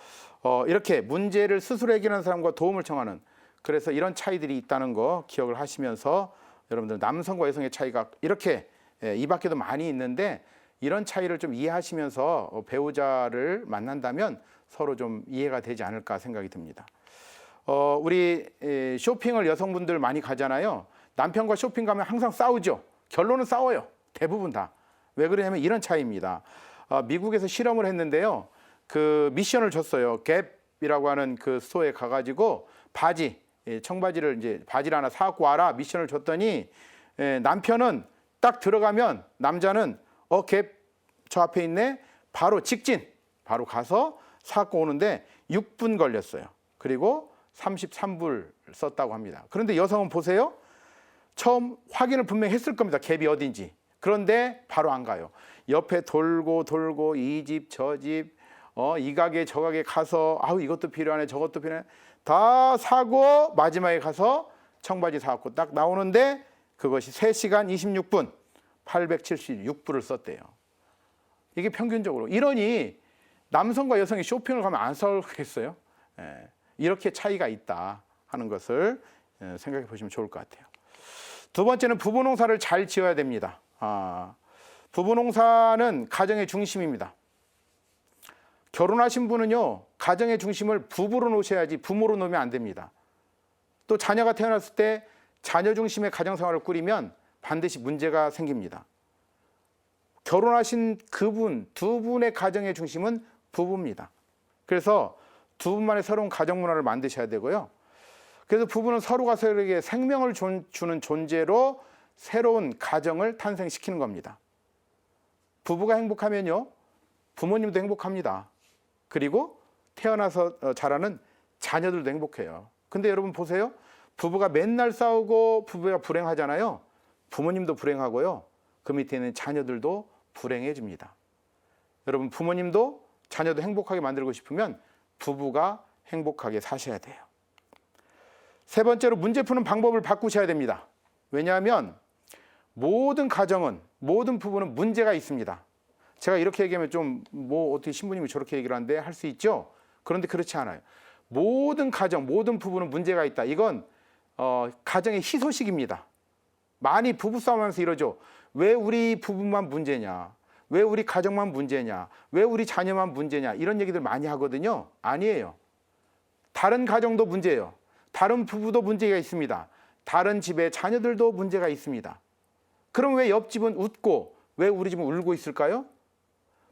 이렇게 문제를 스스로 해결하는 사람과 도움을 청하는, 그래서 이런 차이들이 있다는 거 기억을 하시면서 여러분들 남성과 여성의 차이가 이렇게 이 밖에도 많이 있는데 이런 차이를 좀 이해하시면서 배우자를 만난다면 서로 좀 이해가 되지 않을까 생각이 듭니다. 우리 쇼핑을 여성분들 많이 가잖아요. 남편과 쇼핑 가면 항상 싸우죠. 결론은 싸워요. 대부분 다. 왜 그러냐면 이런 차이입니다. 미국에서 실험을 했는데요. 그 미션을 줬어요. 갭이라고 하는 그 스토어에 가가지고 바지, 청바지를 이제 바지를 하나 사갖고 와라 미션을 줬더니 남편은 딱 들어가면 남자는 갭 저 앞에 있네. 바로 직진. 바로 가서 사갖고 오는데 6분 걸렸어요. 그리고 33불 썼다고 합니다. 그런데 여성은 보세요. 처음 확인을 분명히 했을 겁니다. 갭이 어딘지. 그런데 바로 안 가요. 옆에 돌고 이 집 저 집 이 가게 저 가게 가서 아우 이것도 필요하네 저것도 필요하네 다 사고 마지막에 가서 청바지 사갖고 딱 나오는데 그것이 3시간 26분 876불을 썼대요. 이게 평균적으로. 이러니 남성과 여성이 쇼핑을 가면 안 싸우겠어요? 이렇게 차이가 있다 하는 것을 생각해 보시면 좋을 것 같아요. 두 번째는 부부 농사를 잘 지어야 됩니다. 부부 농사는 가정의 중심입니다. 결혼하신 분은요, 가정의 중심을 부부로 놓으셔야지 부모로 놓으면 안 됩니다. 또 자녀가 태어났을 때 자녀 중심의 가정생활을 꾸리면 반드시 문제가 생깁니다. 결혼하신 그분, 두 분의 가정의 중심은 부부입니다. 그래서 두 분만의 새로운 가정 문화를 만드셔야 되고요. 그래서 부부는 서로가 서로에게 생명을 주는 존재로 새로운 가정을 탄생시키는 겁니다. 부부가 행복하면요, 부모님도 행복합니다. 그리고 태어나서 자라는 자녀들도 행복해요. 근데 여러분 보세요. 부부가 맨날 싸우고 부부가 불행하잖아요. 부모님도 불행하고요. 그 밑에 있는 자녀들도 불행해집니다. 여러분 부모님도 자녀도 행복하게 만들고 싶으면 부부가 행복하게 사셔야 돼요. 세 번째로 문제 푸는 방법을 바꾸셔야 됩니다. 왜냐하면 모든 가정은, 모든 부부는 문제가 있습니다. 제가 이렇게 얘기하면 좀 뭐 어떻게 신부님이 저렇게 얘기를 하는데 할 수 있죠. 그런데 그렇지 않아요. 모든 가정, 모든 부부는 문제가 있다. 이건 가정의 희소식입니다. 많이 부부싸움하면서 이러죠. 왜 우리 부부만 문제냐? 왜 우리 가정만 문제냐? 왜 우리 자녀만 문제냐? 이런 얘기들 많이 하거든요. 아니에요. 다른 가정도 문제예요. 다른 부부도 문제가 있습니다. 다른 집의 자녀들도 문제가 있습니다. 그럼 왜 옆집은 웃고 왜 우리 집은 울고 있을까요?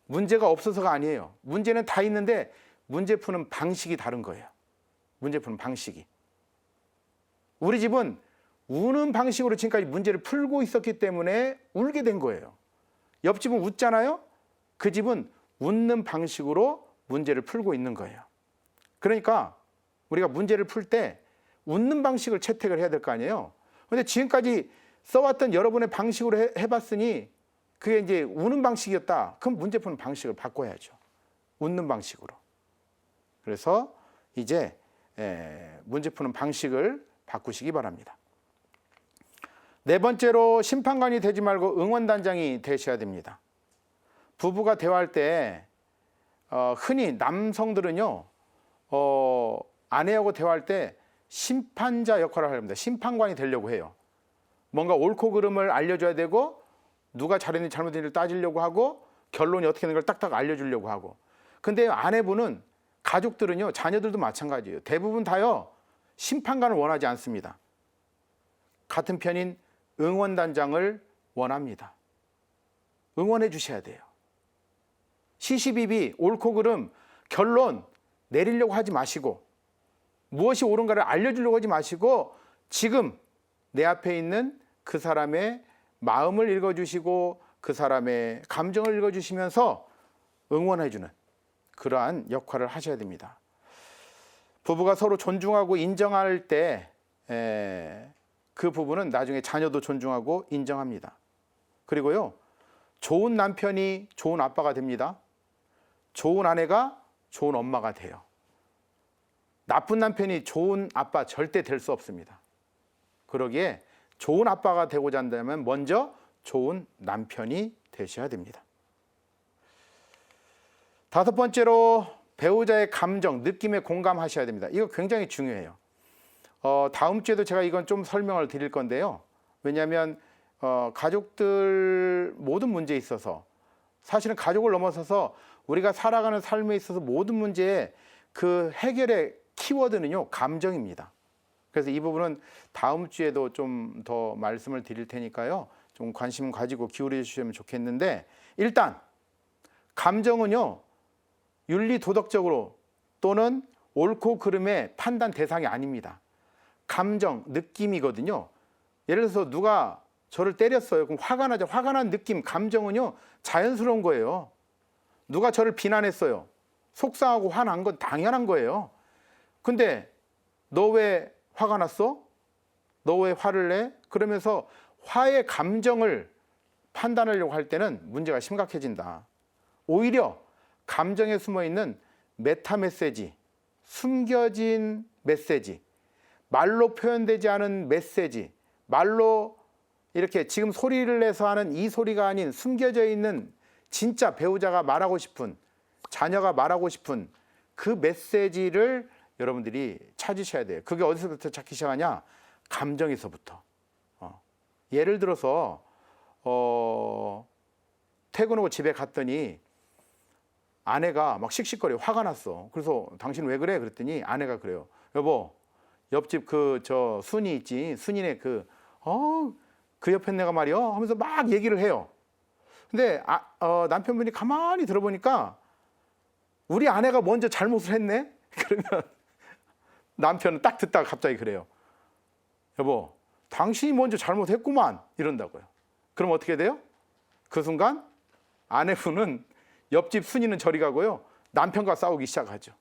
문제가 없어서가 아니에요. 문제는 다 있는데 문제 푸는 방식이 다른 거예요. 문제 푸는 방식이. 우리 집은 우는 방식으로 지금까지 문제를 풀고 있었기 때문에 울게 된 거예요. 옆집은 웃잖아요. 그 집은 웃는 방식으로 문제를 풀고 있는 거예요. 그러니까 우리가 문제를 풀 때 웃는 방식을 채택을 해야 될 거 아니에요. 그런데 지금까지 써왔던 여러분의 방식으로 해봤으니 그게 이제 우는 방식이었다. 그럼 문제 푸는 방식을 바꿔야죠. 웃는 방식으로. 그래서 이제 문제 푸는 방식을 바꾸시기 바랍니다. 네 번째로 심판관이 되지 말고 응원단장이 되셔야 됩니다. 부부가 대화할 때 흔히 남성들은요 아내하고 대화할 때 심판자 역할을 합니다. 심판관이 되려고 해요. 뭔가 옳고 그름을 알려줘야 되고 누가 잘했는지 잘못했는지를 따지려고 하고 결론이 어떻게 되는 걸 딱딱 알려주려고 하고. 근데 아내분은 가족들은요 자녀들도 마찬가지예요. 대부분 다요 심판관을 원하지 않습니다. 같은 편인 응원단장을 원합니다. 응원해 주셔야 돼요. 시시비비 옳고 그름 결론 내리려고 하지 마시고 무엇이 옳은가를 알려주려고 하지 마시고 지금 내 앞에 있는 그 사람의 마음을 읽어주시고 그 사람의 감정을 읽어주시면서 응원해주는 그러한 역할을 하셔야 됩니다. 부부가 서로 존중하고 인정할 때 그 부부는 나중에 자녀도 존중하고 인정합니다. 그리고요 좋은 남편이 좋은 아빠가 됩니다. 좋은 아내가 좋은 엄마가 돼요. 나쁜 남편이 좋은 아빠 절대 될 수 없습니다. 그러기에 좋은 아빠가 되고자 한다면 먼저 좋은 남편이 되셔야 됩니다. 다섯 번째로 배우자의 감정, 느낌에 공감하셔야 됩니다. 이거 굉장히 중요해요. 다음 주에도 제가 이건 좀 설명을 드릴 건데요. 왜냐하면 가족들 모든 문제에 있어서 사실은 가족을 넘어서서 우리가 살아가는 삶에 있어서 모든 문제의 그 해결의 키워드는요 감정입니다. 그래서 이 부분은 다음 주에도 좀 더 말씀을 드릴 테니까요 좀 관심 가지고 기울여 주시면 좋겠는데, 일단 감정은요 윤리 도덕적으로 또는 옳고 그름의 판단 대상이 아닙니다. 감정, 느낌이거든요. 예를 들어서 누가 저를 때렸어요. 그럼 화가 나죠. 화가 난 느낌, 감정은요 자연스러운 거예요. 누가 저를 비난했어요. 속상하고 화난 건 당연한 거예요. 근데 너 왜 화가 났어? 너 왜 화를 내? 그러면서 화의 감정을 판단하려고 할 때는 문제가 심각해진다. 오히려 감정에 숨어있는 메타 메시지, 숨겨진 메시지, 말로 표현되지 않은 메시지, 말로 이렇게 지금 소리를 내서 하는 이 소리가 아닌 숨겨져 있는 진짜 배우자가 말하고 싶은, 자녀가 말하고 싶은 그 메시지를 여러분들이 찾으셔야 돼요. 그게 어디서부터 찾기 시작하냐? 감정에서부터. 예를 들어서 퇴근하고 집에 갔더니 아내가 막 씩씩거려, 화가 났어. 그래서 당신 왜 그래? 그랬더니 아내가 그래요. 여보, 옆집 그 저 순이 있지, 순이네 그 옆에 내가 말이야 하면서 막 얘기를 해요. 근데 남편분이 가만히 들어보니까 우리 아내가 먼저 잘못을 했네? 그러면 남편은 딱 듣다가 갑자기 그래요. 여보, 당신이 먼저 잘못했구만. 이런다고요. 그럼 어떻게 돼요? 그 순간 아내분은 옆집 순이는 저리 가고요, 남편과 싸우기 시작하죠.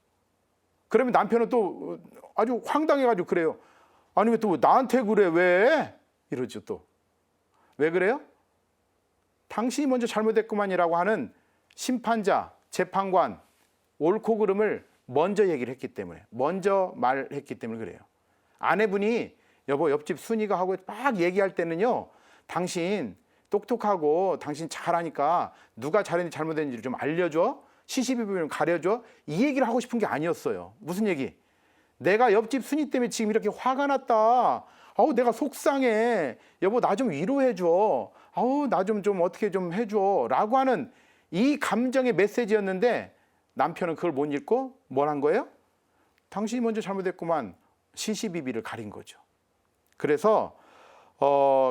그러면 남편은 또 아주 황당해가지고 그래요. 아니 왜 또 나한테 그래? 왜? 이러죠. 또 왜 그래요? 당신이 먼저 잘못했구만이라고 하는 심판자, 재판관, 옳고 그름을 먼저 얘기를 했기 때문에, 먼저 말했기 때문에 그래요. 아내분이 여보, 옆집 순이가 하고 막 얘기할 때는요, 당신 똑똑하고 당신 잘하니까 누가 잘했는지 잘못했는지를 좀 알려줘, 시시비비를 가려줘, 이 얘기를 하고 싶은 게 아니었어요. 무슨 얘기? 내가 옆집 순이 때문에 지금 이렇게 화가 났다. 내가 속상해. 여보, 나 좀 위로해줘. 나 좀 어떻게 좀 해줘. 라고 하는 이 감정의 메시지였는데 남편은 그걸 못 읽고 뭘 한 거예요? 당신이 먼저 잘못했구만. 시시비비를 가린 거죠. 그래서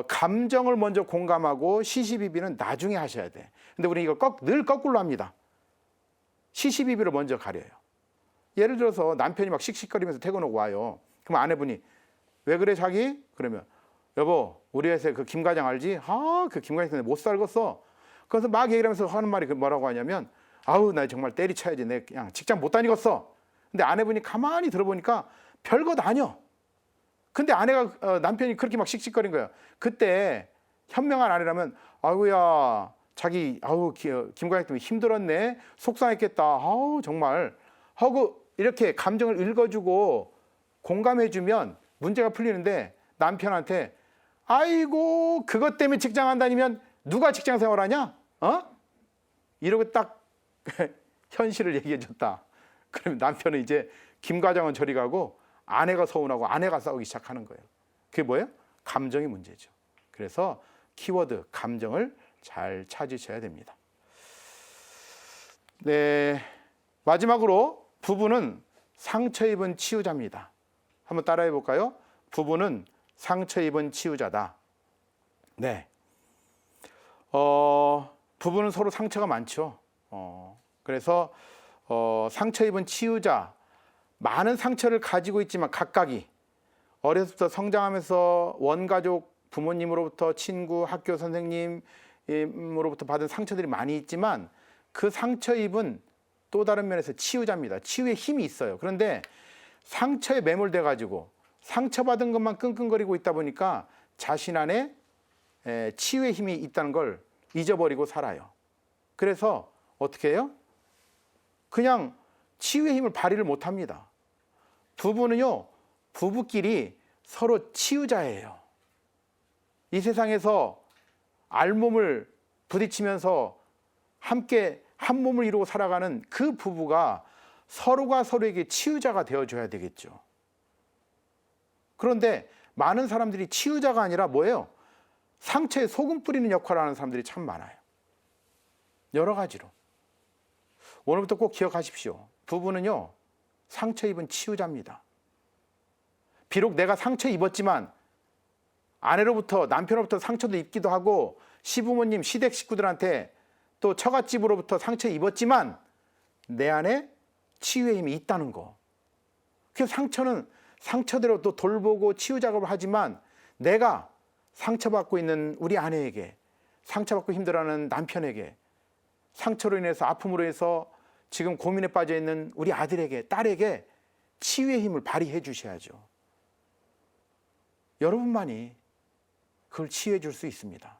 감정을 먼저 공감하고 시시비비는 나중에 하셔야 돼. 근데 우리 이걸 늘 거꾸로 합니다. 시시비비를 먼저 가려요. 예를 들어서 남편이 막 씩씩거리면서 퇴근하고 와요. 그럼 아내분이 왜 그래 자기? 그러면 여보, 우리 회사에 그 김 과장 알지? 그 김 과장 때문에 못 살겠어. 그래서 막 얘기를 하면서 하는 말이 뭐라고 하냐면 나 정말 때리쳐야지. 내 그냥 직장 못 다니겠어. 근데 아내분이 가만히 들어보니까 별것 아니여. 근데 아내가 남편이 그렇게 막 씩씩거린 거야. 그때 현명한 아내라면 아이고야 자기 김 과장 때문에 힘들었네. 속상했겠다. 정말 하고 이렇게 감정을 읽어주고 공감해주면 문제가 풀리는데 남편한테 아이고 그것 때문에 직장 안 다니면 누가 직장 생활하냐? 이러고 딱 현실을 얘기해 줬다. 그러면 남편은 이제 김 과장은 저리 가고 아내가 서운하고 아내가 싸우기 시작하는 거예요. 그게 뭐예요? 감정의 문제죠. 그래서 키워드 감정을 잘 찾으셔야 됩니다. 네, 마지막으로 부부는 상처 입은 치유자입니다. 한번 따라해 볼까요? 부부는 상처 입은 치유자다. 네. 부부는 서로 상처가 많죠. 그래서 상처 입은 치유자, 많은 상처를 가지고 있지만 각각이 어려서부터 성장하면서 원가족, 부모님으로부터 친구, 학교 선생님으로부터 받은 상처들이 많이 있지만 그 상처 입은 또 다른 면에서 치유자입니다. 치유의 힘이 있어요. 그런데 상처에 매몰돼 가지고 상처받은 것만 끙끙거리고 있다 보니까 자신 안에 치유의 힘이 있다는 걸 잊어버리고 살아요. 그래서 어떻게 해요? 그냥 치유의 힘을 발휘를 못합니다. 부부는요, 부부끼리 서로 치유자예요. 이 세상에서 알몸을 부딪히면서 함께 한 몸을 이루고 살아가는 그 부부가 서로가 서로에게 치유자가 되어줘야 되겠죠. 그런데 많은 사람들이 치유자가 아니라 뭐예요? 상처에 소금 뿌리는 역할을 하는 사람들이 참 많아요. 여러 가지로. 오늘부터 꼭 기억하십시오. 부부는요, 상처 입은 치유자입니다. 비록 내가 상처 입었지만 아내로부터 남편으로부터 상처도 입기도 하고 시부모님 시댁 식구들한테 또 처갓집으로부터 상처 입었지만 내 안에 치유의 힘이 있다는 거. 그래서 상처는 상처대로 또 돌보고 치유 작업을 하지만 내가 상처받고 있는 우리 아내에게, 상처받고 힘들어하는 남편에게, 상처로 인해서 아픔으로 해서 지금 고민에 빠져 있는 우리 아들에게, 딸에게 치유의 힘을 발휘해 주셔야죠. 여러분만이 그걸 치유해 줄 수 있습니다.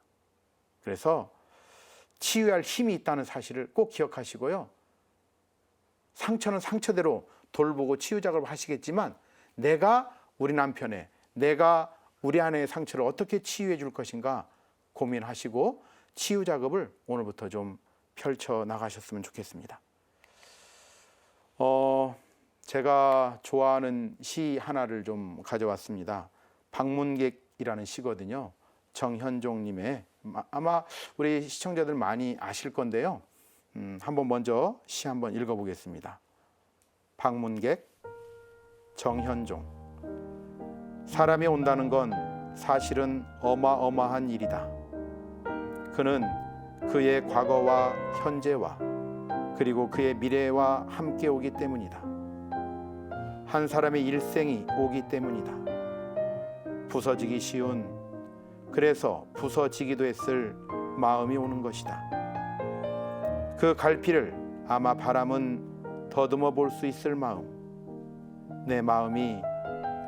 그래서 치유할 힘이 있다는 사실을 꼭 기억하시고요. 상처는 상처대로 돌보고 치유 작업을 하시겠지만 내가 우리 남편의, 내가 우리 아내의 상처를 어떻게 치유해 줄 것인가 고민하시고 치유 작업을 오늘부터 좀 펼쳐 나가셨으면 좋겠습니다. 제가 좋아하는 시 하나를 좀 가져왔습니다. 방문객이라는 시거든요. 정현종님의, 아마 우리 시청자들 많이 아실 건데요. 한번 먼저 시 한번 읽어보겠습니다. 방문객, 정현종. 사람이 온다는 건 사실은 어마어마한 일이다. 그는 그의 과거와 현재와 그리고 그의 미래와 함께 오기 때문이다. 한 사람의 일생이 오기 때문이다. 부서지기 쉬운, 그래서 부서지기도 했을 마음이 오는 것이다. 그 갈피를 아마 바람은 더듬어 볼 수 있을 마음. 내 마음이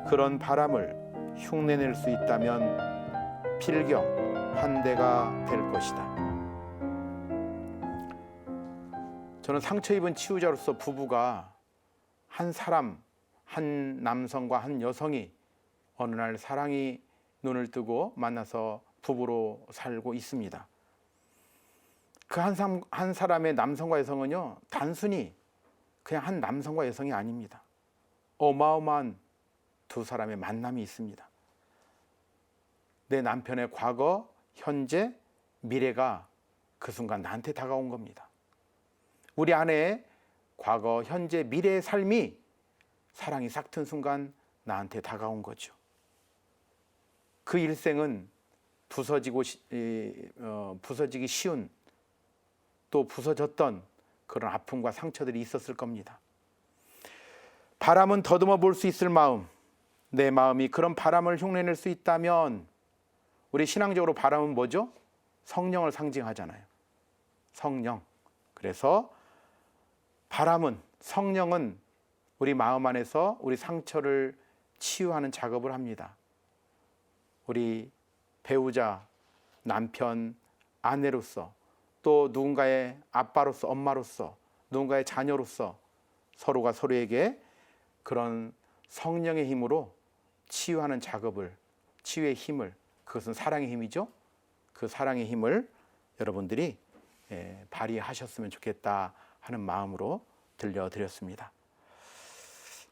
그런 바람을 흉내낼 수 있다면 필경 한 대가 될 것이다. 저는 상처 입은 치유자로서 부부가 한 사람, 한 남성과 한 여성이 어느 날 사랑이 눈을 뜨고 만나서 부부로 살고 있습니다. 그 한 사람의 남성과 여성은요, 단순히 그냥 한 남성과 여성이 아닙니다. 어마어마한 두 사람의 만남이 있습니다. 내 남편의 과거, 현재, 미래가 그 순간 나한테 다가온 겁니다. 우리 아내의 과거, 현재, 미래의 삶이 사랑이 싹튼 순간 나한테 다가온 거죠. 그 일생은 부서지기 쉬운, 또 부서졌던 그런 아픔과 상처들이 있었을 겁니다. 바람은 더듬어 볼 수 있을 마음, 내 마음이 그런 바람을 흉내낼 수 있다면, 우리 신앙적으로 바람은 뭐죠? 성령을 상징하잖아요. 성령. 그래서 바람은, 성령은 우리 마음 안에서 우리 상처를 치유하는 작업을 합니다. 우리 배우자, 남편, 아내로서, 또 누군가의 아빠로서, 엄마로서, 누군가의 자녀로서 서로가 서로에게 그런 성령의 힘으로 치유하는 작업을, 치유의 힘을, 그것은 사랑의 힘이죠. 그 사랑의 힘을 여러분들이 발휘하셨으면 좋겠다 하는 마음으로 들려드렸습니다.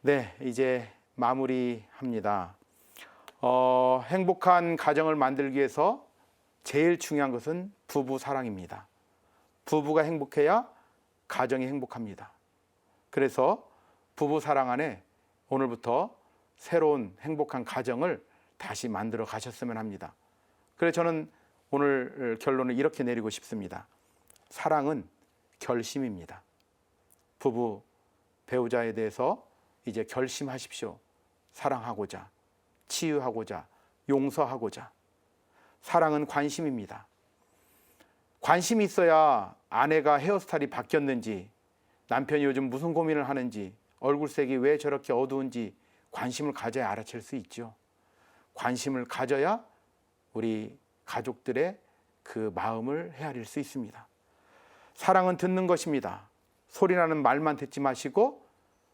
네, 이제 마무리합니다. 행복한 가정을 만들기 위해서 제일 중요한 것은 부부 사랑입니다. 부부가 행복해야 가정이 행복합니다. 그래서 부부 사랑 안에 오늘부터 새로운 행복한 가정을 다시 만들어 가셨으면 합니다. 그래서 저는 오늘 결론을 이렇게 내리고 싶습니다. 사랑은 결심입니다. 부부, 배우자에 대해서 이제 결심하십시오. 사랑하고자, 치유하고자, 용서하고자. 사랑은 관심입니다. 관심이 있어야 아내가 헤어스타일이 바뀌었는지, 남편이 요즘 무슨 고민을 하는지, 얼굴색이 왜 저렇게 어두운지 관심을 가져야 알아챌 수 있죠. 관심을 가져야 우리 가족들의 그 마음을 헤아릴 수 있습니다. 사랑은 듣는 것입니다. 소리나는 말만 듣지 마시고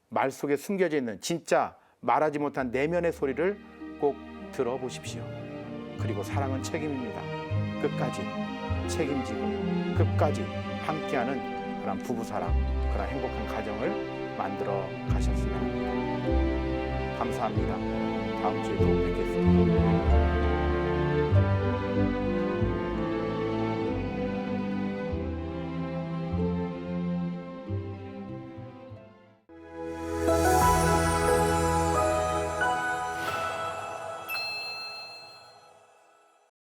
말 속에 숨겨져 있는 진짜 말하지 못한 내면의 소리를 꼭 들어보십시오. 그리고 사랑은 책임입니다. 끝까지 책임지고 끝까지 함께하는 그런 부부사랑, 그런 행복한 가정을 만들어 가셨으면 합니다. 감사합니다. 다음 주에 또 뵙겠습니다.